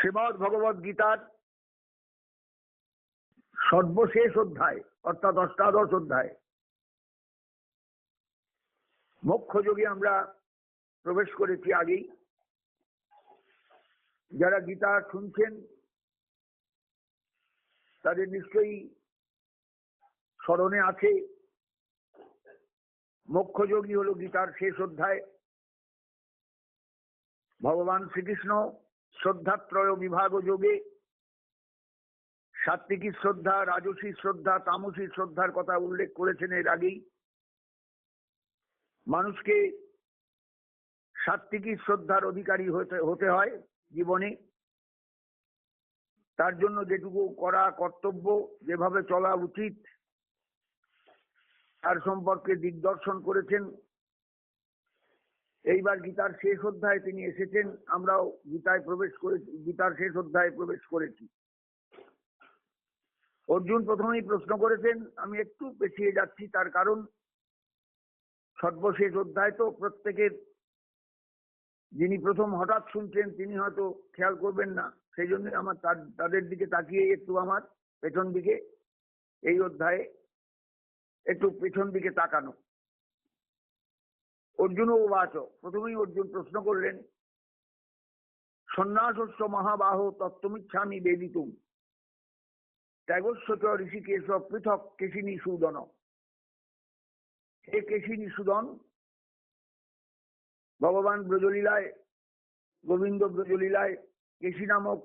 শ্রীমদ্ ভগবদ গীতার সর্বশেষ অধ্যায় অর্থাৎ অষ্টাদশ অধ্যায় মোক্ষযোগে আমরা প্রবেশ করেছি আগেই। যারা গীতা শুনছেন তাদের নিশ্চয়ই স্মরণে আছে মোক্ষযোগী হলো গীতার শেষ অধ্যায়। ভগবান শ্রীকৃষ্ণ শ্রদ্ধাত্রয় বিভাগ যোগে সাত্ত্বিকী শ্রদ্ধা, রাজসী শ্রদ্ধা, তামসী শ্রদ্ধার কথা উল্লেখ করেছেন এর আগেই। মানুষকে সাত্ত্বিকী শ্রদ্ধার অধিকারী হতে হয় জীবনে। তার জন্য যেটুকু করা কর্তব্য, যেভাবে চলা উচিত তার সম্পর্কে দিগদর্শন করেছেন। এইবার গীতার শেষ অধ্যায়ে তিনি এসেছেন, আমরাও গীতার শেষ অধ্যায়ে প্রবেশ করেছি। অর্জুন প্রথমেই প্রশ্ন করেছেন, আমি একটু পেছিয়ে যাচ্ছি, তার কারণ সর্বশেষ অধ্যায় তো প্রত্যেকের, যিনি প্রথম হঠাৎ শুনছেন তিনি হয়তো খেয়াল করবেন না, সেই জন্য আমার তাদের দিকে তাকিয়ে একটু আমার পেছন দিকে, এই অধ্যায়ে একটু পেছন দিকে তাকানো। অর্জুন উবাচ, প্রথমেই অর্জুন প্রশ্ন করলেন, সন্ন্যাসস্য মহাবাহ তত্ত্বমিচ্ছামি বেদিতুম ত্যাগস্য চ ঋষিকেশ পৃথক কেশিনী সুদন। হে কেশিনী সুদন, ভগবান ব্রজলীলায়, গোবিন্দ ব্রজলীলায় কেশী নামক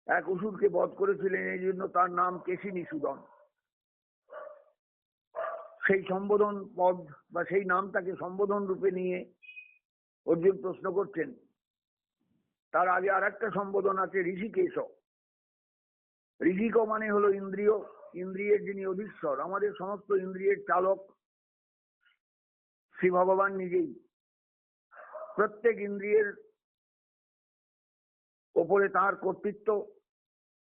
এক অসুরকে বধ করেছিলেন, এই জন্য তার নাম কেশিনী সুদন। সেই সম্বোধন পদ বা সেই নামটাকে সম্বোধন রূপে নিয়ে অর্জুন প্রশ্ন করছেন। তার আগে আর একটা সম্বোধন আছে, ঋষিকেশ। ঋষিক মানে হলো ইন্দ্রিয়, ইন্দ্রিয়ের যিনি অধীশ্বর, আমাদের সমস্ত ইন্দ্রিয়ের চালক শ্রী ভগবান নিজেই। প্রত্যেক ইন্দ্রিয়ের ওপরে তার কর্তৃত্ব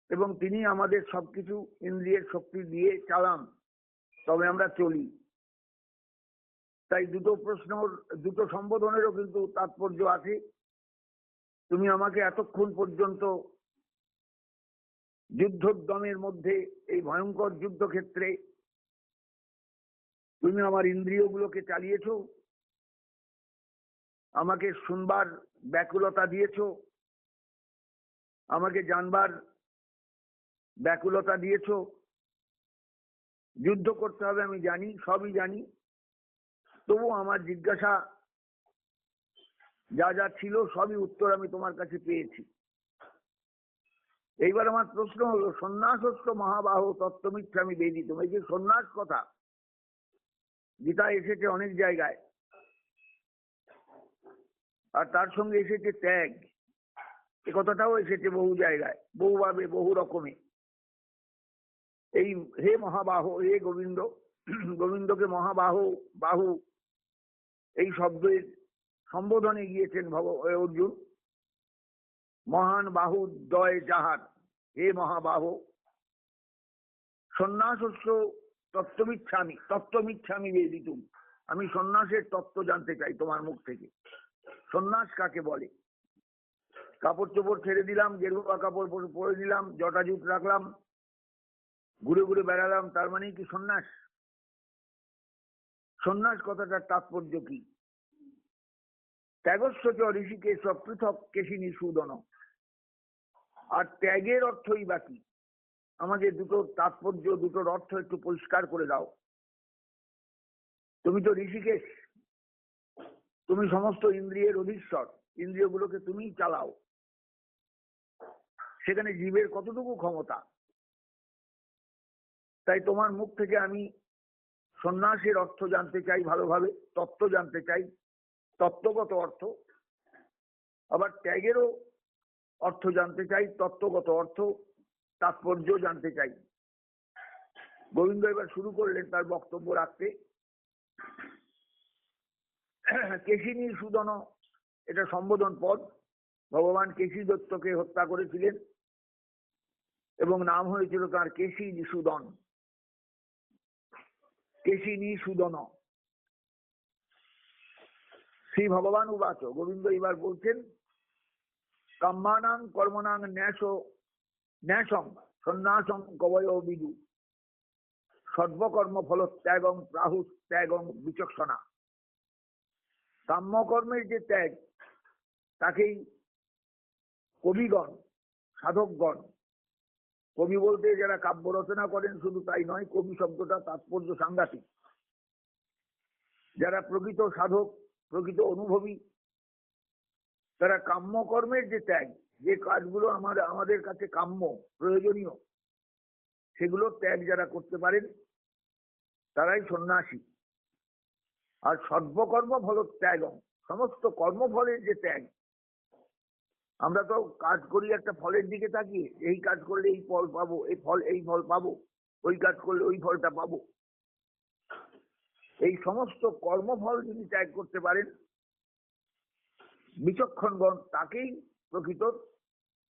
এবং তিনি আমাদের সবকিছু ইন্দ্রিয়ের শক্তি দিয়ে চালান, তবে আমরা চলি। তাই দুটো সম্বোধনেরও কিন্তু তাৎপর্য আছে। তুমি আমাকে এতক্ষণ পর্যন্ত যুদ্ধোদ্যমের মধ্যে, এই ভয়ঙ্কর যুদ্ধক্ষেত্রে তুমি আমার ইন্দ্রিয়গুলোকে চালিয়েছ, আমাকে শুনবার ব্যাকুলতা দিয়েছ, আমাকে জানবার ব্যাকুলতা দিয়েছ। যুদ্ধ করতে হবে আমি জানি, সবই জানি, তবু আমার জিজ্ঞাসা যা যা ছিল সবই উত্তর আমি তোমার কাছে পেয়েছি। এইবার আমার প্রশ্ন হলো, সন্ন্যাসস্য মহাবাহ তত্ত্বমিচ্ছামি বেদিতুম। এই যে সন্ন্যাস কথা গীতা এসেছে অনেক জায়গায়, আর তার সঙ্গে এসেছে ত্যাগ, এ কথাটাও এসেছে বহু জায়গায়, বহুভাবে, বহু রকমে। এই হে মহাবাহ, হে গোবিন্দ, গোবিন্দকে বাহু এই শব্দের সম্বোধনে গিয়েছেন অর্জুন। মহান বাহু দয় যাহার, হে মহাবাহ। সন্ন্যাসস্য তত্ত্বমিচ্ছামি বেদিতুম। আমি সন্ন্যাসের তত্ত্ব জানতে চাই তোমার মুখ থেকে। সন্ন্যাস কাকে বলে? কাপড় চোপড় ছেড়ে দিলাম, গেরুয়া কাপড় পরে দিলাম, জটা জুট রাখলাম, ঘুরে ঘুরে বেড়ালাম, তার মানে কি সন্ন্যাস? সন্ন্যাস কথাটার তাৎপর্য কি? ত্যাগস্য চ ঋষিকেশ পৃথক কেশিনী সুদন। আর ত্যাগের অর্থই বা কি? আমাদের দুটোর তাৎপর্য, দুটোর অর্থ একটু পরিষ্কার করে দাও। তুমি তো ঋষিকেশ, তুমি সমস্ত ইন্দ্রিয়ের অধীশ্বর, ইন্দ্রিয়গুলোকে তুমিই চালাও। সেখানে জীবের কতটুকু ক্ষমতা? তাই তোমার মুখ থেকে আমি সন্ন্যাসের অর্থ জানতে চাই, ভালোভাবে তত্ত্ব জানতে চাই, তত্ত্বগত অর্থ। আবার ত্যাগেরও অর্থ জানতে চাই, তত্ত্বগত অর্থ, তাৎপর্য জানতে চাই। গোবিন্দ এবার শুরু করলেন তার বক্তব্য রাখতে। কেশিনী সুদন, এটা সম্বোধন পদ। ভগবান কেশী দত্তকে হত্যা করেছিলেন এবং নাম হয়েছিল তার কেশিনী সুদন। কেশিনী সুদন। শ্রী ভগবান উবাচ, গোবিন্দ এবার বলছেন, কাম্যানাং কর্মণাং ন্যাসং সন্ন্যাসং কবয় বিদু সর্বকর্ম ফল ত্যাগং প্রাহু ত্যাগং বিচক্ষণা। কাম্যকর্মের যে ত্যাগ তাকেই কবিগণ, সাধকগণ, কবি বলতে যারা কাব্য রচনা করেন শুধু তাই নয়, কবি শব্দটা তাৎপর্য সাংঘাতিক। যারা প্রকৃত সাধক, প্রকৃত অনুভবী, তারা কাম্যকর্মের যে ত্যাগ, যে কাজগুলো আমাদের কাছে কাম্য প্রয়োজনীয়, সেগুলো ত্যাগ যারা করতে পারেন তারাই সন্ন্যাসী। আর সর্বকর্ম ফল ত্যাগ, সমস্ত কর্মফলের যে ত্যাগ, আমরা তো কাজ করি একটা ফলের দিকে তাকিয়ে, এই কাজ করলে এই ফল পাবো, এই ফল পাবো, ওই কাজ করলে ওই ফলটা পাবো। এই সমস্ত কর্মফল যিনি ত্যাগ করতে পারেন বিচক্ষণগণ, তাকেই প্রকৃত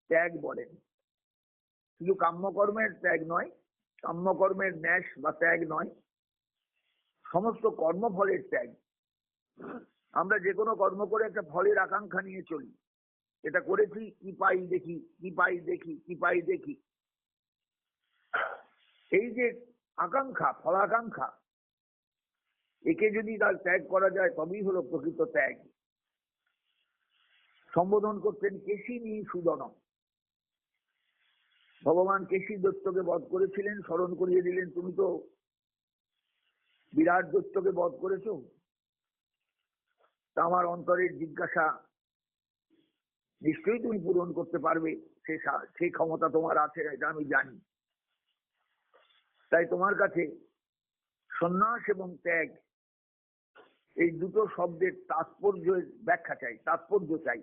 ত্যাগ বলেন। শুধু কাম্যকর্মের ত্যাগ নয়, কাম্যকর্মের ন্যাস বা ত্যাগ নয়, সমস্ত কর্মফলের ত্যাগ। আমরা যে কোনো কর্ম করে একটা ফলের আকাঙ্ক্ষা নিয়ে চলি, এটা করেছি কি পাই দেখি, কি পাই দেখি, কি পাই দেখি। এই যে আকাঙ্ক্ষা, ফলাকাঙ্ক্ষা, একে যদি তার ত্যাগ করা যায় তবেই হলো প্রকৃত ত্যাগ। সম্বোধন করতেন কেশিনী সুদনম। ভগবান কেশী দৈত্যকে বধ করেছিলেন, স্মরণ করিয়ে দিলেন তুমি তো বিরাট দৈত্যকে বধ করেছো, তা আমার অন্তরের জিজ্ঞাসা নিশ্চয়ই তুমি পূরণ করতে পারবে, সেই ক্ষমতা তোমার আছে, এটা আমি জানি। তাই তোমার কাছে সন্ন্যাস এবং ত্যাগ এই দুটো শব্দের তাৎপর্যের ব্যাখ্যা চাই, তাৎপর্য চাই,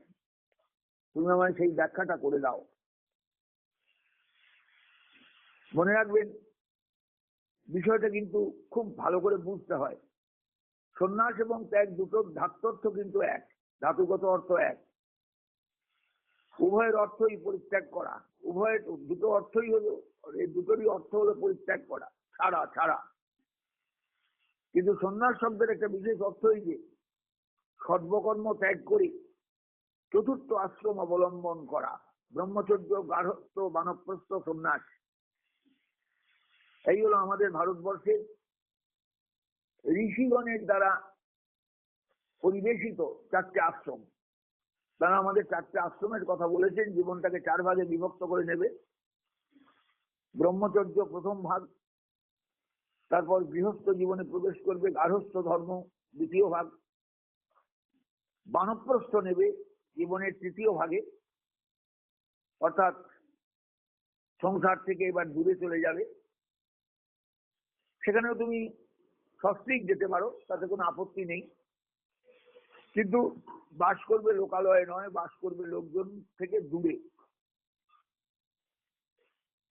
তুমি আমায় সেই ব্যাখ্যাটা করে দাও। মনে রাখবেন, বিষয়টা কিন্তু খুব ভালো করে বুঝতে হয়। সন্ন্যাস এবং ত্যাগ দুটোর ধাত্মর্থ কিন্তু এক, ধাতুগত অর্থ এক। উভয়ের অর্থই পরিত্যাগ করা, উভয়ের দুটো অর্থই হলো, এই দুটোরই অর্থ হলো পরিত্যাগ করা, ছাড়া ছাড়া। কিন্তু সন্ন্যাস শব্দের একটা বিশেষ অর্থ এই যে সর্বকর্ম ত্যাগ করে চতুর্থ আশ্রম অবলম্বন করা, ব্রহ্মচর্য, গার্হস্থ্য, বানপ্রস্থ, সন্ন্যাস। এই হলো আমাদের ভারতবর্ষের ঋষিগণের দ্বারা পরিবেশিত চারটে আশ্রম। তারা আমাদের চারটে আশ্রমের কথা বলেছেন, জীবনটাকে 4 ভাগে বিভক্ত করে নেবে। ব্রহ্মচর্য প্রথম ভাগ, তারপর গৃহস্থ জীবনে প্রবেশ করবে, গার্হস্থ্য ধর্ম দ্বিতীয় ভাগ, বানপ্রস্থ নেবে জীবনের তৃতীয় ভাগে, অর্থাৎ সংসার থেকে এবার দূরে চলে যাবে। সেখানেও তুমি সস্ত্রীক যেতে পারো, তাতে কোনো আপত্তি নেই, কিন্তু বাস করবে লোকালয়ে নয়, বাস করবে লোকজন থেকে দূরে।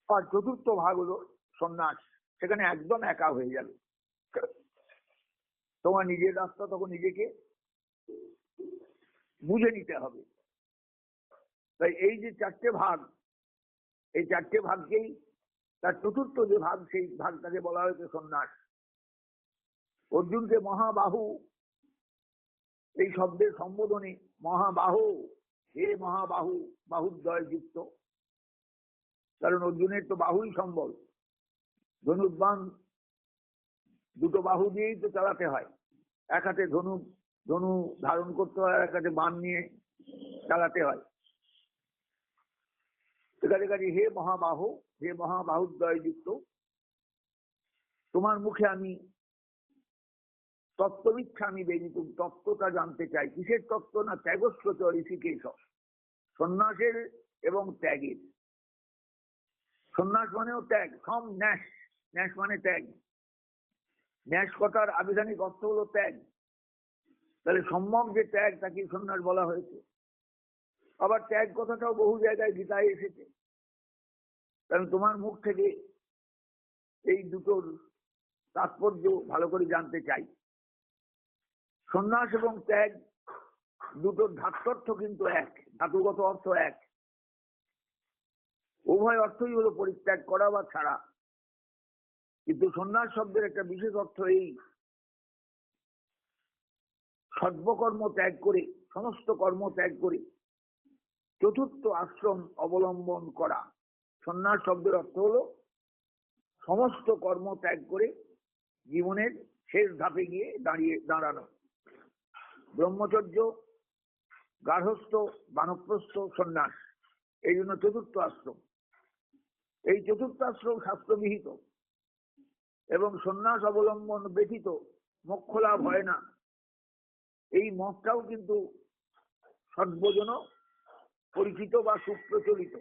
আর চতুর্থ ভাগ হলো সন্ন্যাস, সেখানে একদম একা হয়ে যাবে। তোমার নিজের রাস্তা তখন নিজেকে বুঝে নিতে হবে। তাই এই যে চারটে ভাগ, এই চারটে ভাগকেই তার চতুর্থ যে ভাগ, সেই ভাগটাকে বলা হয়েছে সন্ন্যাস। অর্জুনকে মহাবাহু এই শব্দের সম্বোধনে, মহাবাহু, হে মহাবাহু, বাহুদ্বয় যুক্ত, কারণ অর্জুনের তো বাহুই সম্বল, ধনুর্বাণ দুটো বাহু দিয়েই তো চালাতে হয়। এক হাতে ধনু ধারণ করতে হয়, এক হাতে বাণ নিয়ে চালাতে হয়। কাজে হে মহাবাহু, হে মহাবাহুদ্বয় যুক্ত, তোমার মুখে আমি তত্ত্ববিচ্ছা আমি বেরিত, তত্ত্বটা জানতে চাই। কিসের তত্ত্ব? না ত্যাগস্বচ ঋষিকেশ, সন্ন্যাসের এবং ত্যাগের। সন্ন্যাস মানেও ত্যাগ, ন্যাস, ন্যাস মানে ত্যাগ। ন্যাস কথার আবিধানিক অর্থ হলো ত্যাগ। তাহলে সম্যক যে ত্যাগ তাকে সন্ন্যাস বলা হয়েছে। আবার ত্যাগ কথাটাও বহু জায়গায় গীতায় এসেছে। কারণ তোমার মুখ থেকে এই দুটোর তাৎপর্য ভালো করে জানতে চাই। সন্ন্যাস এবং ত্যাগ দুটোর ধাত্মর্থ কিন্তু এক, ধাতুগত অর্থ এক। উভয় অর্থই হলো পরিত্যাগ করা বা ছাড়া। কিন্তু সন্ন্যাস শব্দের একটা বিশেষ অর্থ এই, সর্বকর্ম ত্যাগ করে, সমস্ত কর্ম ত্যাগ করে চতুর্থ আশ্রম অবলম্বন করা। সন্ন্যাস শব্দের অর্থ হলো সমস্ত কর্ম ত্যাগ করে জীবনের শেষ ধাপে গিয়ে দাঁড়ানো। ব্রহ্মচর্য, গার্হস্থ, বানপ্রস্থ, সন্ন্যাস, এই জন্য চতুর্থ আশ্রম। এই চতুর্থ আশ্রম শাস্ত্রবিহিত এবং সন্ন্যাস অবলম্বন ব্যতীত মোক্ষ লাভ হয় না, এই মতটাও কিন্তু সর্বজন পরিচিত বা সুপ্রচলিত।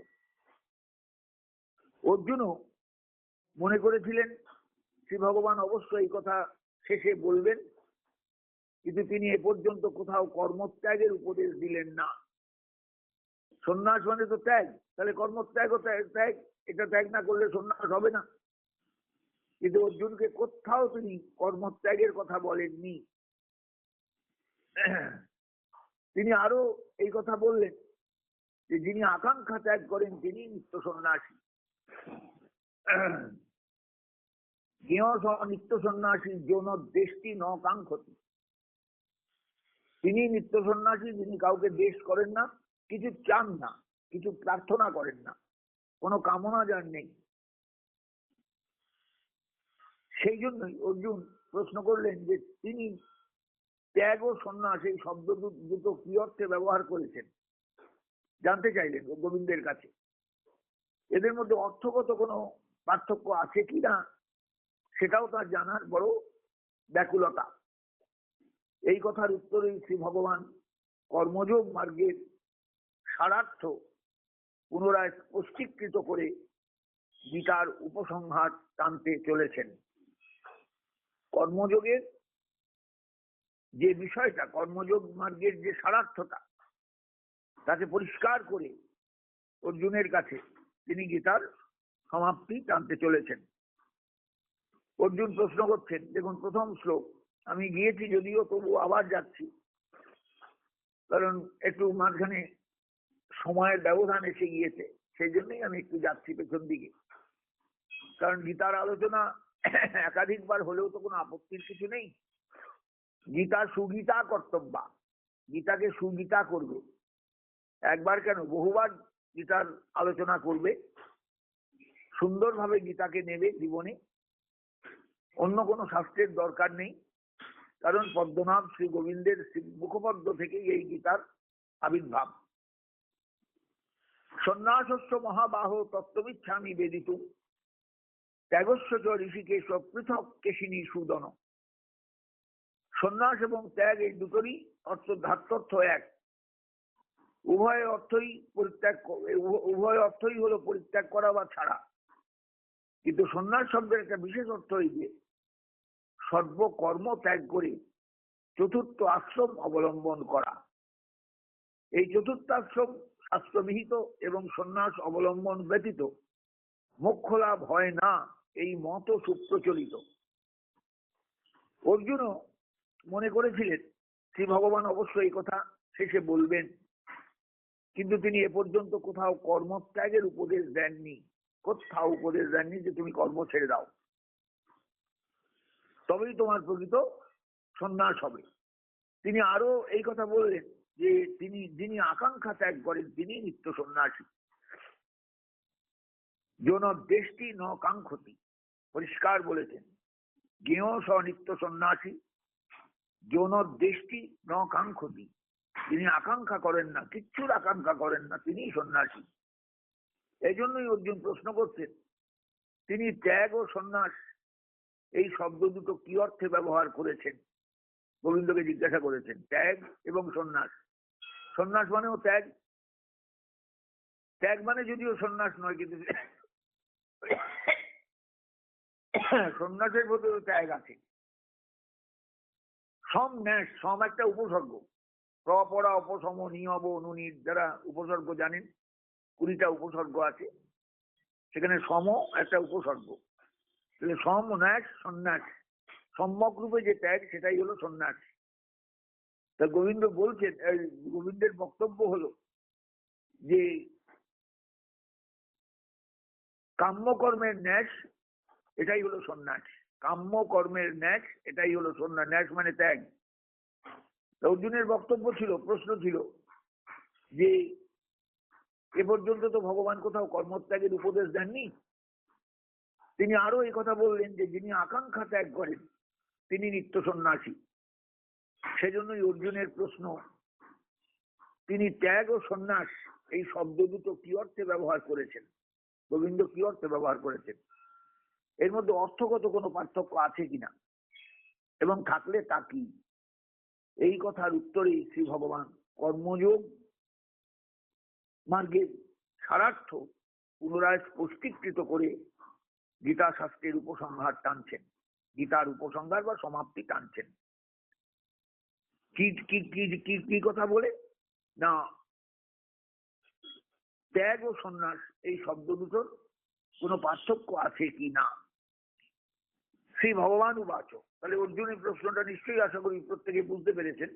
অর্জুনও মনে করেছিলেন শ্রী ভগবান অবশ্যই এই কথা শেষে বলবেন, কিন্তু তিনি এ পর্যন্ত কোথাও কর্মত্যাগের উপদেশ দিলেন না। সন্ন্যাস মানে তো ত্যাগ, তাহলে কর্মত্যাগ ও ত্যাগ, এটা ত্যাগ না করলে সন্ন্যাস হবে না। কিন্তু অর্জুনকে কোথাও তিনি কর্মত্যাগের কথা বলেননি। তিনি আরো এই কথা বললেন যে যিনি আকাঙ্ক্ষা ত্যাগ করেন তিনি নিত্য সন্ন্যাসী। নিত্য সন্ন্যাসী যৌন দেশটি ন কাঙ্ক্ষতি। তিনি নিত্য সন্ন্যাসী, যিনি কাউকে দেশ করেন না, কিছু চান না, কিছু প্রার্থনা করেন না, কোনো কামনা যার নেই। সেই জন্যই অর্জুন প্রশ্ন করলেন যে তিনি ত্যাগ ও সন্ন্যাস এই শব্দ দুটো কি অর্থে ব্যবহার করেছেন, জানতে চাইলেন গোবিন্দের কাছে। এদের মধ্যে অর্থগত কোনো পার্থক্য আছে কিনা সেটাও তার জানার বড় ব্যাকুলতা। এই কথার উত্তরে শ্রী ভগবান কর্মযোগ মার্গের সারার্থ পুনরায় স্পষ্টীকৃত করে গীতার উপসংহার টানতে চলেছেন। কর্মযোগের যে বিষয়টা, কর্মযোগ মার্গের যে সারার্থটা, তাকে পরিষ্কার করে অর্জুনের কাছে তিনি গীতার সমাপ্তি টানতে চলেছেন। অর্জুন প্রশ্ন করছেন, দেখুন প্রথম শ্লোক, আমি গিয়েছি যদিও তবু আবার যাচ্ছি, কারণ একটু মাঝখানে সময়ের ব্যবধান এসে গিয়েছে, সেই জন্যই আমি একটু যাচ্ছি পেছন দিকে। কারণ গীতার আলোচনা একাধিকবার হলেও তো কোনো আপত্তির কিছু নেই। গীতা সুগীতা কর্তব্য, গীতাকে সুগীতা করবে, একবার কেন বহুবার গীতার আলোচনা করবে, সুন্দরভাবে গীতাকে নেবে জীবনে। অন্য কোনো শাস্ত্রের দরকার নেই, কারণ পদ্মনাভ শ্রী গোবিন্দের মুখপদ্ম থেকে এই গীতার আবির্ভাব। সন্ন্যাসস্য মহাবাহ তত্ত্বমিচ্ছামি বেদিতুম ত্যাগস্য চ ঋষিকেশ পৃথক কেশিনী সুদন। সন্ন্যাস এবং ত্যাগ এই দুটোরই ধাত্মর্থ এক। উভয় অর্থই হলো পরিত্যাগ করা বা ছাড়া। কিন্তু সন্ন্যাস শব্দের একটা বিশেষ অর্থ এই যে সর্বকর্ম ত্যাগ করে চতুর্থ আশ্রম অবলম্বন করা। এই চতুর্থ আশ্রম শাস্ত্রবিহিত এবং সন্ন্যাস অবলম্বন ব্যতীত মোক্ষ লাভ হয় না, এই মত সুপ্রচলিত। অর্জুনও মনে করেছিলেন শ্রী ভগবান অবশ্যই এই কথা শেষে বলবেন, কিন্তু তিনি এ পর্যন্ত কোথাও কর্মত্যাগের উপদেশ দেননি, কোথাও উপদেশ দেননি যে তুমি কর্ম ছেড়ে দাও, তবেই তোমার প্রকৃত সন্ন্যাস হবে। তিনি আরো এই কথা বললেন যে যিনি আকাঙ্ক্ষা ত্যাগ করেন তিনি নিত্য সন্ন্যাসী। যৌন দেশটি ন কাঙ্ক্ষতি, পরিষ্কার বলেছেন, জ্ঞেয় স নিত্য সন্ন্যাসী যৌন দেশটি ন কাঙ্ক্ষতি, তিনি আকাঙ্ক্ষা করেন না, কিচ্ছুর আকাঙ্ক্ষা করেন না, তিনি সন্ন্যাসী। এই জন্যই অর্জুন প্রশ্ন করছেন তিনি ত্যাগ ও সন্ন্যাস এই শব্দ দুটো কি অর্থে ব্যবহার করেছেন। গোবিন্দকে জিজ্ঞাসা করেছেন ত্যাগ এবং সন্ন্যাস। সন্ন্যাস মানেও ত্যাগ, ত্যাগ মানে যদিও সন্ন্যাস নয়, কিন্তু সন্ন্যাসের মধ্যে ত্যাগ আছে। সম ন্যাস, সম একটা উপসর্গ, প্রপরা অপসম নিয়ব অনুনির যারা উপসর্গ জানেন, 20টা উপসর্গ আছে, সেখানে সম একটা উপসর্গ। তাহলে সম ন্যাস সন্ন্যাস, সম্যক রূপে যে ত্যাগ সেটাই হলো সন্ন্যাস। তা গোবিন্দ বলছেন, গোবিন্দের বক্তব্য হলো যে কাম্যকর্মের ন্যাস এটাই হলো সন্ন্যাস, কাম্যকর্মের ন্যাস এটাই হলো সন্ন্যাস। ন্যাস মানে ত্যাগ। অর্জুনের বক্তব্য ছিল, প্রশ্ন ছিল যে এ পর্যন্ত তো ভগবান কোথাও কর্মত্যাগের উপদেশ দেননি। তিনি আরো এই কথা বললেন যে যিনি আকাঙ্ক্ষা ত্যাগ করেন তিনি নিত্য সন্ন্যাসী। সেজন্যই অর্জুনের প্রশ্ন, তিনি ত্যাগ ও সন্ন্যাস এই শব্দ দুটো কি অর্থে ব্যবহার করেছেন, গোবিন্দ কি অর্থে ব্যবহার করেছেন, এর মধ্যে অর্থগত কোনো পার্থক্য আছে কিনা এবং থাকলে তা কি? এই কথার উত্তরেই শ্রী ভগবান কর্মযোগ মার্গের সারার্থ পুনরায় স্পষ্টীকৃত করে গীতা শাস্ত্রের উপসংহার টানছেন, গীতার উপসংহার বা সমাপ্তি টানছেন। কি কি কি কি কথা বলে না, ত্যাগ ও সন্ন্যাস এই শব্দ দুটোর কোনো পার্থক্য আছে কি না। শ্রী ভগবান উবাচ, তাহলে অর্জুনের প্রশ্নটা নিশ্চয়ই আশা করি প্রত্যেকে বুঝতে পেরেছেন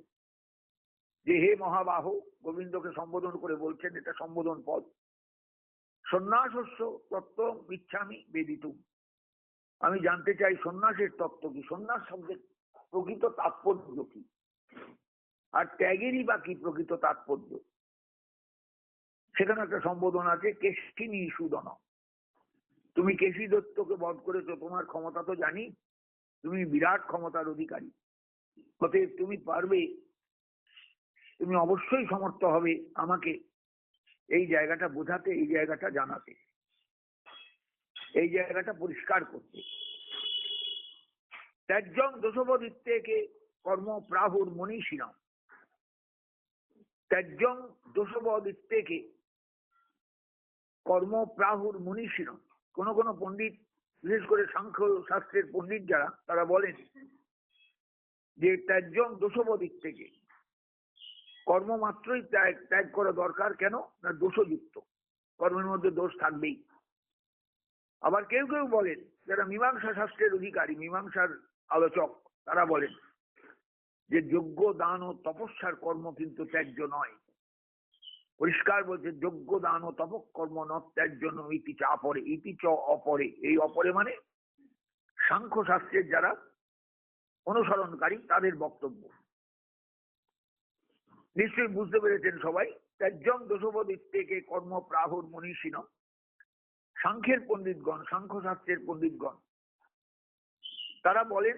যে হে মহাবাহ, গোবিন্দকে সম্বোধন করে বলছেন, এটা সম্বোধন পদ। সন্ন্যাসস্য তত্ত্ব ইচ্ছামি বেদিতুম, আমি জানতে চাই সন্ন্যাসের তত্ত্ব কি, সন্ন্যাস শব্দের প্রকৃত তাৎপর্য কি, আর ত্যাগেরই বা কি প্রকৃত তাৎপর্য। সেখানে একটা সম্বোধন আছে, কেশিনী সুদন, তুমি কেশী দত্তকে বধ করেছো, তোমার ক্ষমতা তো জানি, তুমি বিরাট ক্ষমতার অধিকারী, অতএব তুমি পারবে, তুমি অবশ্যই সমর্থ হবে আমাকে এই জায়গাটা বোঝাতে, এই জায়গাটা জানাতে, এই জায়গাটা পরিষ্কার করতে। ত্যাজ্যং দোষবোদিত্যেকে কর্ম প্রাহুর মনীষিণাম, ত্যাজ্যং দোষবোদিত্যেকে কর্ম প্রাহুর মনীষিণাম। কোন কোন পণ্ডিত, বিশেষ করে সাংখ্য শাস্ত্রের পণ্ডিত যারা, তারা বলেন যে ত্যাজ্যং দোষবোদিত্যেকে, কর্ম মাত্রই ত্যাগ করা দরকার। কেন না, দোষযুক্ত কর্মের মধ্যে দোষ থাকবেই। আবার কেউ কেউ বলেন, যারা মীমাংসা শাস্ত্রের অধিকারী, মীমাংসার আলোচক, তারা বলেন যে যজ্ঞ দান ও তপস্যার কর্ম কিন্তু ত্যায্য নয়। পরিষ্কার বলছে, যজ্ঞ দান ও তপকর্ম ন ত্যায্য ইতি চ অপরে, ইতি চ অপরে। এই অপরে মানে সাংখ্য শাস্ত্রের যারা অনুসরণকারী তাদের বক্তব্য। নিশ্চয়ই বুঝতে পেরেছেন সবাই। ত্যাজ্যং দোষবোদিত্যেকে কর্ম প্রাহুর মনীষিণ, সাংখ্যের পণ্ডিতগণ, সাংখ্য শাস্ত্রের পণ্ডিতগণ, তারা বলেন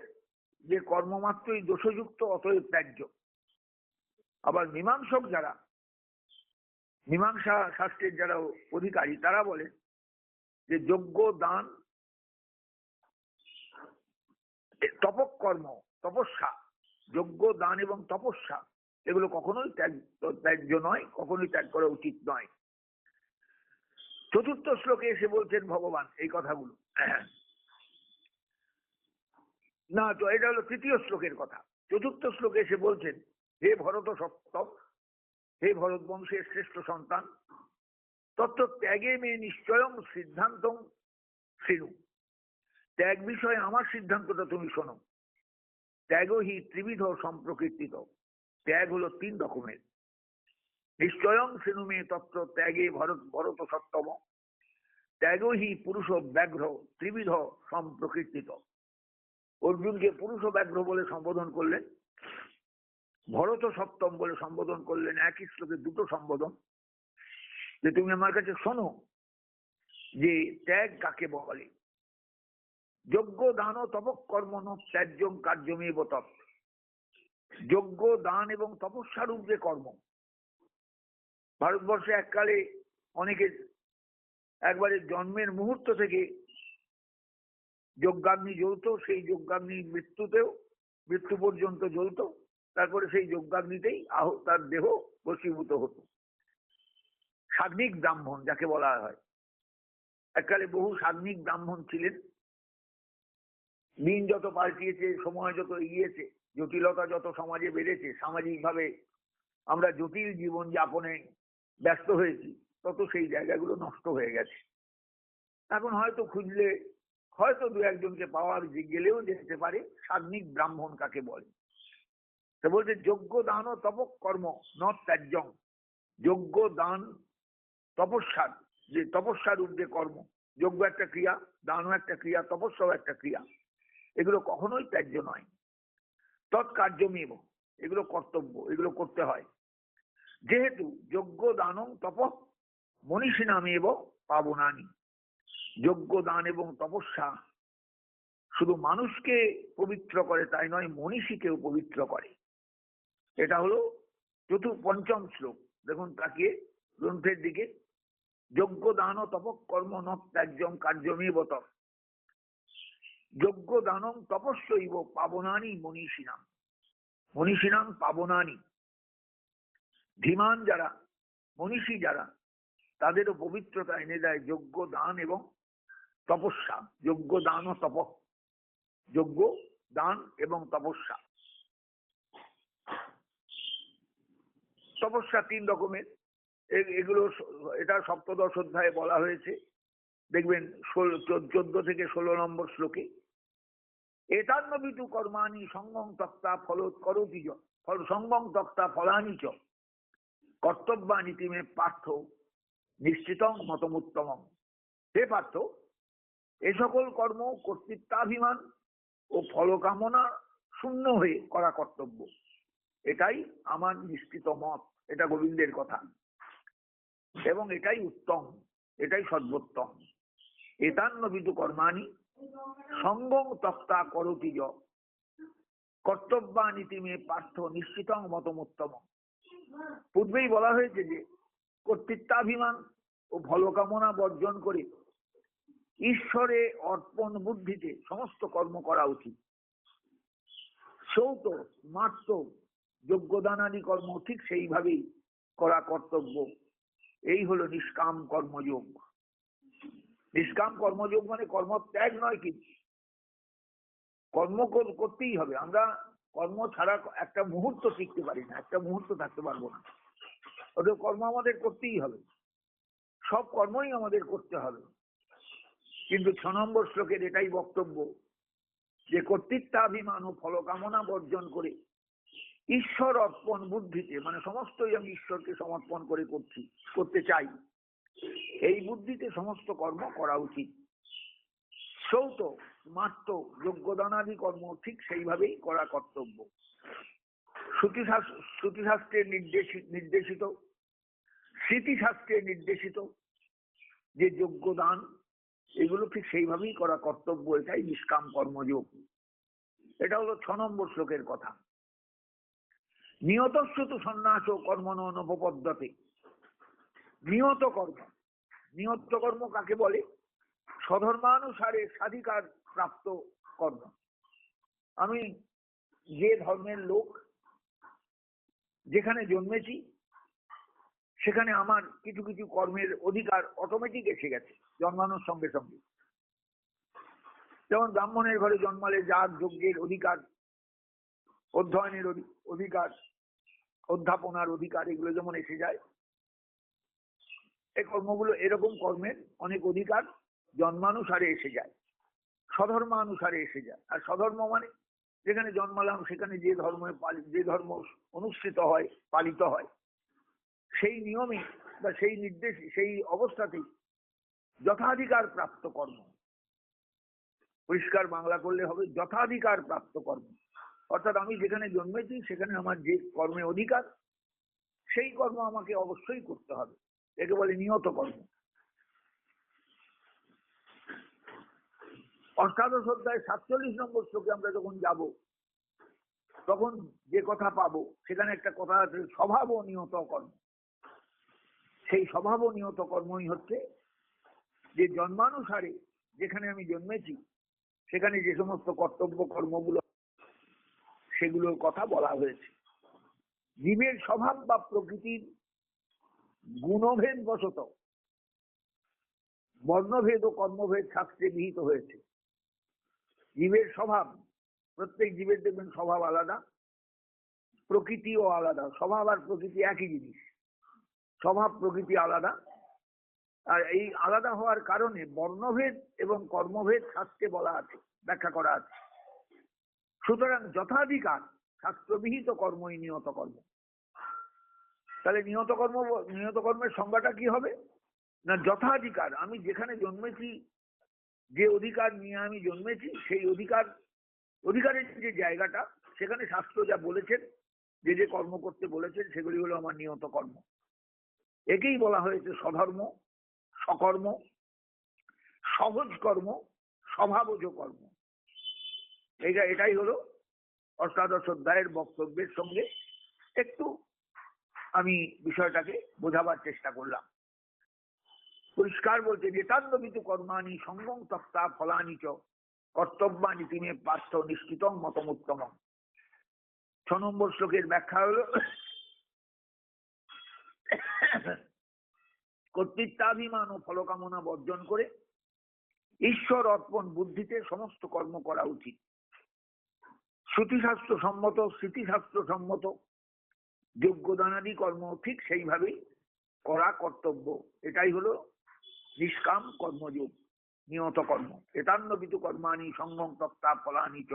যে কর্মমাত্রই দোষযুক্ত, অতএব ত্যায্য। আবার মীমাংসক যারা, মীমাংসা শাস্ত্রের যারা অধিকারী, তারা বলেন যে যজ্ঞ দান তপকর্ম, তপস্যা, যজ্ঞ দান এবং তপস্যা এগুলো কখনোই ত্যায্য নয়, কখনোই ত্যাগ করা উচিত নয়। চতুর্থ শ্লোকে এসে বলছেন ভগবান এই কথাগুলো। না, তো এটা হলো তৃতীয় শ্লোকের কথা। চতুর্থ শ্লোকে এসে বলছেন, হে ভরত সপ্তম, হে ভরত বংশের শ্রেষ্ঠ সন্তান, তত্ত্ব ত্যাগে মে নিশ্চয়ং সিদ্ধান্তং শৃণু, ত্যাগ বিষয়ে আমার সিদ্ধান্তটা তুমি শোনো। ত্যাগ হি ত্রিবিধ সম্প্রকীর্তিত, ত্যাগ হলো তিন রকমের। নিশ্চয়ং শৃণু মে তত্ত্ব ত্যাগে ভরত সপ্তম, ত্যাগ হি পুরুষ ব্যাঘ্র ত্রিবিধ সম্প্রকীর্তিত। অর্জুনকে পুরুষ ব্যাঘ্র বলে সম্বোধন করলেন, ভরত সপ্তম বলে সম্বোধন করলেন। একই শ্লোকে দুটো সম্বোধন, যে তুমি আমার কাছে শোনো যে ত্যাগ কাকে বলে। যজ্ঞ দান ও তপকর্ম ন ত্যাজ্যং কার্যমেব তৎ, যজ্ঞ দান এবং তপস্যারূপ যে কর্ম। ভারতবর্ষে এককালে অনেকের একবারে জন্মের মুহূর্ত থেকে যজ্ঞাগ্নি জ্বলত, সেই যজ্ঞাগ্নি মৃত্যু পর্যন্ত জ্বলত, তারপরে সেই যজ্ঞাগ্নিতেই তার দেহ বশীভূত হতো। সাগ্নিক ব্রাহ্মণ যাকে বলা হয়। এককালে বহু সাগ্নিক ব্রাহ্মণ ছিলেন। দিন যত পাল্টিয়েছে, সময় যত এগিয়েছে, জটিলতা যত সমাজে বেড়েছে, সামাজিকভাবে আমরা জটিল জীবন যাপনে ব্যস্ত হয়েছি, তত সেই জায়গাগুলো নষ্ট হয়ে গেছে। এখন হয়তো খুঁজলে হয়তো দু একজনকে পাওয়া গেলেও যেতে পারে সাগ্নিক ব্রাহ্মণ কাকে বলে। তা বলছে যজ্ঞ দান ও তপক কর্ম ন ত্যাজ্যং, যজ্ঞ দান তপস্যার যে তপস্যারূপ যে কর্ম, যজ্ঞ একটা ক্রিয়া, দানও একটা ক্রিয়া, তপস্যাও একটা ক্রিয়া, এগুলো কখনোই ত্যায্য নয়। তৎকার্যমেব, এগুলো কর্তব্য, এগুলো করতে হয়। যেহেতু যজ্ঞ দানং তপ মনীষী নামে এবং পাবনানি। যজ্ঞ দান এবং তপস্যা শুধু মানুষকে পবিত্র করে তাই নয়, মনীষীকেও পবিত্র করে। এটা হলো পঞ্চম শ্লোক। দেখুন তাকিয়ে গ্রন্থের দিকে। যজ্ঞ দান তপ কর্ম ন ত্যাজ্যম কার্যমেব তৎ। যজ্ঞ দানম তপস্যৈব পাবনানি মনীষিণাম। মনীষিণাম পাবনানি। ধীমান যারা, মনীষী যারা, তাদেরও পবিত্রতা এনে দেয় যজ্ঞ দান এবং তপস্যা। যজ্ঞ দান ও তপ, যজ্ঞ দান এবং তপস্যা। তপস্যা 3 রকমের। এগুলো এটা সপ্তদশ অধ্যায়ে বলা হয়েছে, দেখবেন 14 থেকে 16 নম্বর শ্লোকে। এতান্নবিতু কর্মাণি সঙ্গং তক্তা ফল করতি চ, ফল সঙ্গং তক্তা ফলানি চ, কর্তব্যানীতি মে পার্থ নিশ্চিতং মতমুত্তমম। হে পার্থ, এ সকল কর্ম কর্তৃত্বাভিমান ও ফলকামনা শূন্য হয়ে করা কর্তব্য, এটাই আমার নিশ্চিত মত। এটা গোবিন্দের কথা এবং এটাই উত্তম, এটাই সর্বোত্তম। এতান্নবিতু কর্মাণি সঙ্গং তক্তা করতি চ, কর্তব্যানীতি মে পার্থ নিশ্চিতং মতমুত্তম। পূর্বেই বলা হয়েছে যে কর্তৃত্বাভিমান ও ফলকামনা বর্জন করে ঈশ্বরে অর্পণ বুদ্ধিতে সমস্ত কর্ম করা উচিত। সৌত মাত্র যজ্ঞদানাদি কর্ম ঠিক সেইভাবেই করা কর্তব্য। এই হলো নিষ্কাম কর্মযোগ। নিষ্কাম কর্মযোগ মানে কর্মত্যাগ নয়, কিন্তু কর্ম করতেই হবে। আমরা কর্ম ছাড়া একটা মুহূর্ত টিকতে পারি না, একটা মুহূর্ত থাকতে পারবো না। ওদের কর্ম আমাদের করতেই হবে, সব কর্মই আমাদের করতে হবে। কিন্তু 6 নম্বর শ্লোকের এটাই বক্তব্য যে কর্তৃত্বাভিমান ও ফলকামনা বর্জন করে ঈশ্বর অর্পণ বুদ্ধিতে, মানে সমস্তই আমি ঈশ্বরকে সমর্পণ করে করতে চাই, এই বুদ্ধিতে সমস্ত কর্ম করা উচিত। সৌত মাত্র যজ্ঞদানাদি কর্ম ঠিক সেইভাবেই করা কর্তব্য। শ্রুতিশাস্ত্রের নির্দেশিত, স্মৃতিশাস্ত্রের নির্দেশিত যে যজ্ঞদান, এগুলো ঠিক সেইভাবেই করা কর্তব্য। এটাই নিষ্কাম কর্মযোগ। এটা হলো 6 নম্বর শ্লোকের কথা। নিয়তস্য তু সন্ন্যাস কর্মণ নবপদ্ধতে। নিয়ত কর্ম, নিয়ত কর্ম কাকে বলে? স্বধর্মানুসারে স্বাধিকার প্রাপ্ত কর্ম। আমি যে ধর্মের লোক, যেখানে জন্মেছি, সেখানে আমার কিছু কিছু কর্মের অধিকার অটোমেটিক এসে গেছে জন্মানোর সঙ্গে সঙ্গে। যেমন ব্রাহ্মণের ঘরে জন্মালে যাগ যজ্ঞের অধিকার, অধ্যয়নের অধিকার, অধ্যাপনার অধিকার, এগুলো যেমন এসে যায়, এই কর্মগুলো, এরকম কর্মের অনেক অধিকার জন্মানুসারে এসে যায়, স্বধর্মানুসারে এসে যায়। আর স্বধর্ম মানে যেখানে জন্মালাম সেখানে যে ধর্ম অনুষ্ঠিত হয়, পালিত হয়, সেই নিয়মে বা সেই নির্দেশ, সেই অবস্থাতেই যথাধিকার প্রাপ্ত কর্ম। পরিষ্কার বাংলা করলে হবে যথাধিকার প্রাপ্ত কর্ম। অর্থাৎ আমি যেখানে জন্মেছি সেখানে আমার যে কর্মে অধিকার, সেই কর্ম আমাকে অবশ্যই করতে হবে। একে বলে নিয়ত কর্ম। অষ্টাদশ অধ্যায় 47 নম্বর শ্লোকে আমরা যখন যাব, তখন যে কথা পাবো, সেখানে একটা কথা আছে, স্বভাব ও নিয়ত কর্ম। সেই স্বভাব ও নিয়ত কর্মই হচ্ছে যে জন্মানুসারে যেখানে আমি জন্মেছি সেখানে যে সমস্ত কর্তব্য কর্মগুলো, সেগুলোর কথা বলা হয়েছে। জীবের স্বভাব বা প্রকৃতির গুণভেদ বশত বর্ণভেদ ও কর্মভেদ শাস্ত্রে বিহিত হয়েছে। জীবের স্বভাব, প্রত্যেক জীবের দেখবেন স্বভাব আলাদা, প্রকৃতিও আলাদা। স্বভাব আর প্রকৃতি একই জিনিস, স্বভাব প্রকৃতি আলাদা। আর এই আলাদা হওয়ার কারণে বর্ণভেদ এবং কর্মভেদ শাস্ত্রে বলা আছে, ব্যাখ্যা করা আছে। সুতরাং যথাধিকার শাস্ত্রবিহিত কর্মই নিয়ত কর্ম। তাহলে নিয়ত কর্মের সংজ্ঞাটা কি হবে না? যথাধিকার, আমি যেখানে জন্মেছি, যে অধিকার নিয়ে আমি জন্মেছি, সেই অধিকারের যে জায়গাটা, সেখানে শাস্ত্র যা বলেছেন, যে যে কর্ম করতে বলেছেন, সেগুলি হলো আমার নিয়ত কর্ম। একেই বলা হয়েছে স্বধর্ম, সকর্ম, সহজ কর্ম, স্বভাবজ কর্ম। এটাই হলো অষ্টাদশ অধ্যায়ের বক্তব্যের সঙ্গে একটু আমি বিষয়টাকে বোঝাবার চেষ্টা করলাম। পরিষ্কার বলছে নিতান্তবিত কর্মাণি সঙ্গং তক্তা ফলানি চ কর্তব্যানি তিমে পার্থ নিশ্চিতং মতমুত্তম। 6 নম্বর শ্লোকের ব্যাখ্যা হলো কর্তৃত্বাভিমান ও ফলকামনা বর্জন করে ঈশ্বর অর্পণ বুদ্ধিতে সমস্ত কর্ম করা উচিত। শ্রুতিশাস্ত্র সম্মত, স্মৃতিশাস্ত্র সম্মত যোগ্যদানাদি কর্ম ঠিক সেইভাবেই করা কর্তব্য। এটাই হলো নিষ্কাম কর্মযোগ, নিয়ত কর্ম। এতান্নবিত কর্মাণি সঙ্গং তক্তা ফলানি চ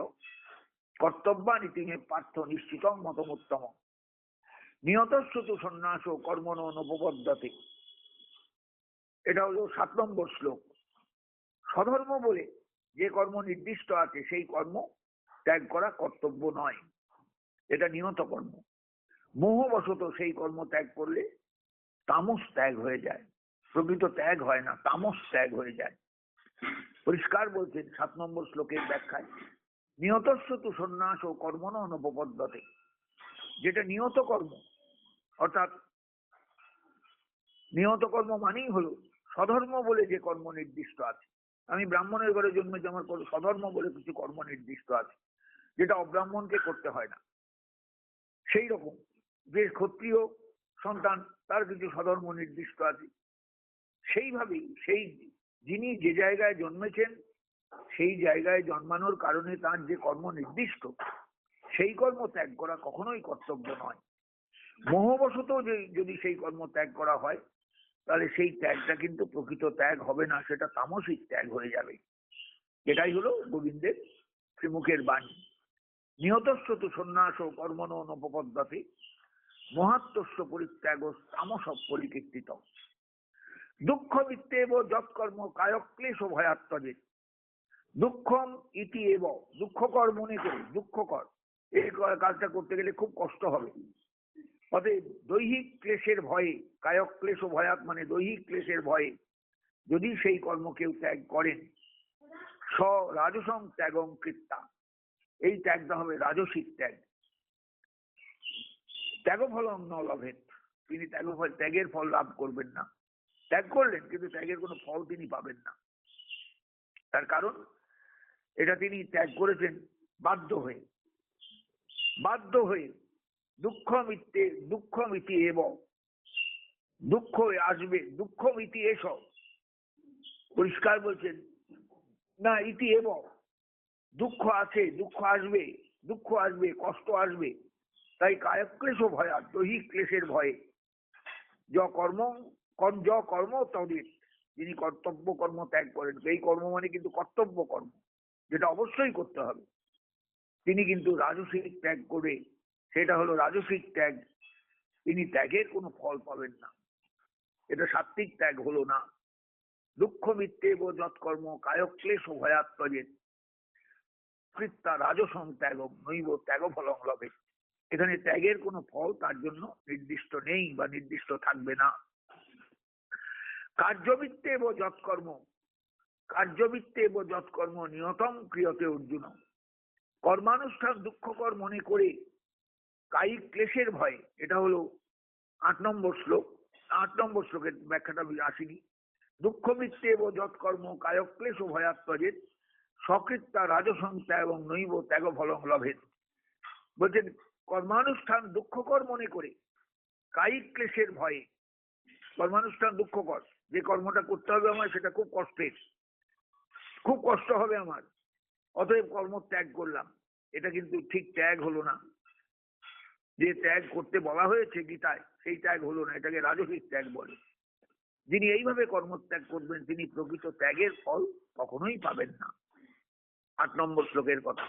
কর্তব্যানি তিমে পার্থ নিশ্চিতং মতমুত্তম। নিয়তস্যতু সন্ন্যাস কর্মণ নোপবদ্ধতে। এটা হলো 7 নম্বর শ্লোক। স্বধর্ম বলে যে কর্ম নির্দিষ্ট আছে সেই কর্ম ত্যাগ করা কর্তব্য নয়, এটা নিয়ত কর্ম। মোহবশত সেই কর্ম ত্যাগ করলে তামস ত্যাগ হয়ে যায়, প্রকৃত ত্যাগ হয় না, তামস ত্যাগ হয়ে যায়। পরিষ্কার বলছেন 7 নম্বর শ্লোকের ব্যাখ্যায়, নিয়তস্যতু সন্ন্যাস ও কর্মণ অনুপপদ্ধতে। যেটা নিয়ত কর্ম, অর্থাৎ নিয়ত কর্ম মানেই হলো স্বধর্ম বলে যে কর্ম নির্দিষ্ট আছে। আমি ব্রাহ্মণের ঘরে জন্মেছি, আমার স্বধর্ম বলে কিছু কর্ম নির্দিষ্ট আছে যেটা অব্রাহ্মণকে করতে হয় না। সেই রকম যে ক্ষত্রিয় সন্তান তার কিছু স্বধর্ম নির্দিষ্ট আছে। সেইভাবেই সেই যিনি যে জায়গায় জন্মেছেন সেই জায়গায় জন্মানোর কারণে তার যে কর্ম নির্দিষ্ট সেই কর্ম ত্যাগ করা কখনোই কর্তব্য নয়। মোহবশত যদি সেই কর্ম ত্যাগ করা হয় তাহলে সেই ত্যাগটা কিন্তু প্রকৃত ত্যাগ হবে না, সেটা তামসিক ত্যাগ হয়ে যাবে। এটাই হলো গোবিন্দের শ্রীমুখের বাণী। নিয়তস্যতু সন্ন্যাস কর্মণ অনুপপদ্ধতি মহাত্মস্য পরিত্যাগ তামস পরিকীর্তিত। দুঃখ মিত্যেব যৎকর্ম কায়ক্লেশ ভয়াত্মজে। দুঃখম ইতি এব, দুঃখকর মনে করে, দুঃখকর এই কাজটা করতে গেলে খুব কষ্ট হবে, অতএব দৈহিক ক্লেশের ভয়ে, কায়ক ক্লেশ ও ভয়াত মানে দৈহিক ক্লেশের ভয়ে যদি সেই কর্ম কেউ ত্যাগ করেন, স রাজসং ত্যাগং কৃত্তা, এই ত্যাগটা হবে রাজসিক ত্যাগ। ত্যাগ ফল ন লভেন, তিনি ত্যাগের ফল লাভ করবেন না। ত্যাগ করলেন কিন্তু ত্যাগের কোনো ফল তিনি পাবেন না। তার কারণ এটা তিনি ত্যাগ করেছেন বাধ্য হয়ে। বাধ্য হয়ে দুঃখ মিতি এব, দুঃখ আসবে, দুঃখ মিতি এসব পরিষ্কার বলছেন না, ইতি এব দুঃখ আছে, দুঃখ আসবে, কষ্ট আসবে। তাই কায়ক ক্লেশ ভয়া, দৈহিক ক্লেশের ভয়ে কর্ম তদের, যিনি কর্তব্য কর্ম ত্যাগ করেন, এই কর্ম মানে কিন্তু কর্তব্য কর্ম যেটা অবশ্যই করতে হবে, তিনি কিন্তু রাজসিক ত্যাগ করে, সেটা হলো রাজসিক ত্যাগ, তিনি ত্যাগের কোনো ফল পাবেন না, এটা সাত্বিক ত্যাগ হলো না। দুঃখ মিত্যেব যৎকর্ম কায়ক ক্লেশ ভয়াত্মজেত কৃত্তা রাজসং ত্যাগম নৈব ত্যাগ ফলং লভে। এখানে ত্যাগের কোনো ফল তার জন্য নির্দিষ্ট নেই বা নির্দিষ্ট থাকবে না। কার্যবৃত্তেব যৎকর্ম নিয়তম ক্রিয়তে অর্জুন। কর্মানুষ্ঠান দুঃখকর মনে করে কায়িক ক্লেশের ভয়ে, এটা হলো 8 নম্বর শ্লোক। 8 নম্বর শ্লোকের ব্যাখ্যাটা আসেনি। দুঃখ মিত্যেব যৎকর্ম কায়ক ক্লেশ ভয়াত্মজেত সকৃত্তা রাজসং ত্যাগং নৈব ত্যাগ ফলং লভেত। বলছেন কর্মানুষ্ঠান দুঃখকর মনে করে কায়িক ক্লেশের ভয়ে, কর্মানুষ্ঠান দুঃখকর, যে কর্মটা করতে হবে আমার সেটা খুব কষ্টের, খুব কষ্ট হবে আমার, অতএব কর্ম ত্যাগ করলাম, এটা কিন্তু ঠিক ত্যাগ হলো না। যে ত্যাগ করতে বলা হয়েছে গীতায় সেই ত্যাগ হলো না, এটাকে রাজসিক ত্যাগ বলে। যিনি এইভাবে কর্মত্যাগ করবেন তিনি প্রকৃত ত্যাগের ফল কখনোই পাবেন না। 8 নম্বর শ্লোকের কথা।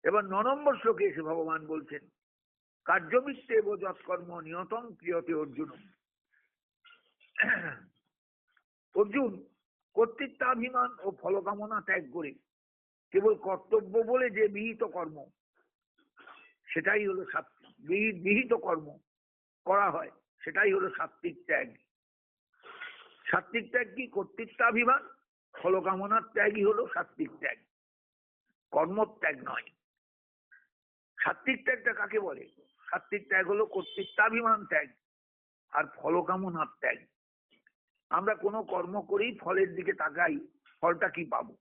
এবার 9 নম্বর শ্লোকে এসে ভগবান বলছেন কার্যবৃত্তেব যৎকর্ম নিয়তং ক্রিয়তে অর্জুন। অর্জুন কর্তৃত্বাভিমান ও ফলকামনা ত্যাগ করে কেবল কর্তব্য বলে যে বিহিত কর্ম, সেটাই হলো বিহিত কর্ম করা হয়, সেটাই হলো সাত্বিক ত্যাগ। সাত্বিক ত্যাগ কি? কর্তৃত্বাভিমান ফলকামনার ত্যাগই হলো সাত্বিক ত্যাগ, কর্মত্যাগ নয়। সাত্বিক ত্যাগটা কাকে বলে? সাত্বিক ত্যাগ হলো কর্তৃত্বাভিমান ত্যাগ আর ফলকামনার ত্যাগ। আমরা কোনো কর্ম করেই ফলের দিকে তাকাই, ফলটা কি পাবো,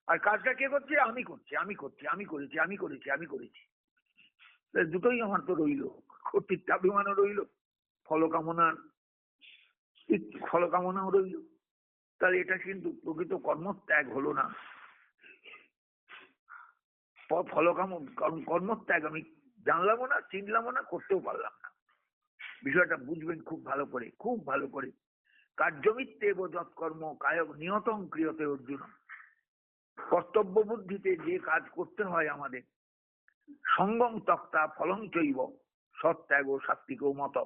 আর কাজটা কে করছে? আমি করছি, আমি করছি, আমি করেছি, আমি করেছি, আমি করেছি। দুটোই আমার তো রইল, কর্তৃত্বাভিমানও রইল, ফলকামনার ফলকামনাও রইল। তাহলে এটা কিন্তু প্রকৃত কর্মত্যাগ হলো না। কর্মত্যাগ আমি জানলামও না, চিনলামও না, করতেও পারলাম না। বিষয়টা বুঝবেন খুব ভালো করে, খুব ভালো করে। কার্যমিত্তে যৎকর্ম কায়ক নিয়তং ক্রিয়তে অর্জুন। কর্তব্য বুদ্ধিতে যে কাজ করতে হয় আমাদের, সঙ্গম তক্তা ফলং চৈব সত্যাগ ও সাত্বিক মত।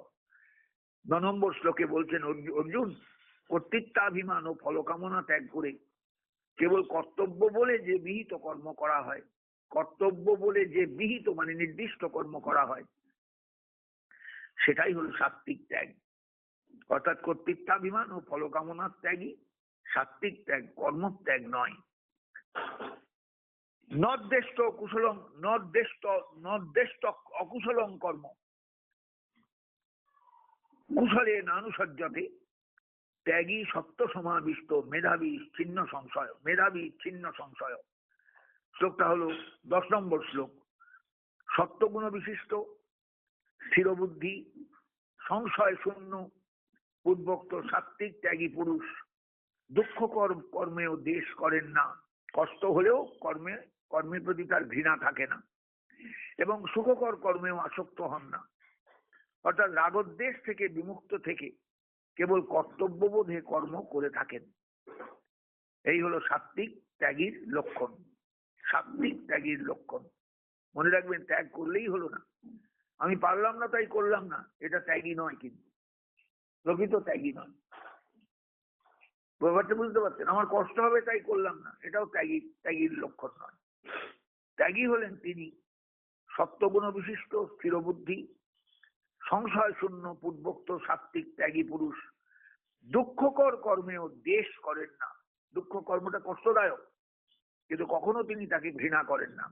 9 নম্বর শ্লোকে বলছেন অর্জুন, কর্তৃত্বাভিমান ও ফলকামনা ত্যাগ করে কেবল কর্তব্য বলে যে বিহিত কর্ম করা হয়, কর্তব্য বলে যে বিহিত মানে নির্দিষ্ট কর্ম করা হয়, সেটাই হলো সাত্বিক ত্যাগ। অর্থাৎ কর্তৃত্বাভিমান ও ফলকামনার ত্যাগই সাত্বিক ত্যাগ, কর্মত্যাগ নয়। নদ্দেষ্ট কুশলং নদ্দেষ্ট অকুশলং কর্ম কুশলে নানুসজ্জতে ত্যাগী সত্য সমাবিষ্ট মেধাবী ছিন্ন সংশয়। মেধাবী ছিন্ন সংশয় শ্লোকটা হলো 10 নম্বর শ্লোক। সত্যগুণ বিশিষ্ট, স্থিরবুদ্ধি, সংশয় শূন্য, পূর্বোক্ত সাত্বিক ত্যাগী পুরুষ দুঃখ কর্মেও দেশ করেন না। কষ্ট হলেও কর্মের প্রতি তার ঘৃণা থাকে না, এবং সুখকর কর্মেও আসক্ত হন না। অর্থাৎ রাগদ্বেষ থেকে বিমুক্ত থেকে কেবল কর্তব্যবোধে কর্ম করে থাকেন। এই হলো সাত্বিক ত্যাগীর লক্ষণ। সাত্বিক ত্যাগীর লক্ষণ মনে রাখবেন। ত্যাগ করলেই হলো না, আমি পারলাম না তাই করলাম না, এটা ত্যাগী নয়, কিন্তু প্রকৃত ত্যাগী নয়। ব্যাপারটা বুঝতে পারছেন? আমার কষ্ট হবে তাই করলাম না, এটাও ত্যাগীর লক্ষণ নয়। ত্যাগী হলেন তিনি সত্যগুণ বিশিষ্ট, স্থিরবুদ্ধি, সংশয় শূন্য, পূর্বোক্ত সাত্বিক ত্যাগী পুরুষ দুঃখকর কর্মেও দেশ করেন না। দুঃখ কর্মটা কষ্টদায়ক, কিন্তু কখনো তিনি তাকে ঘৃণা করেন না।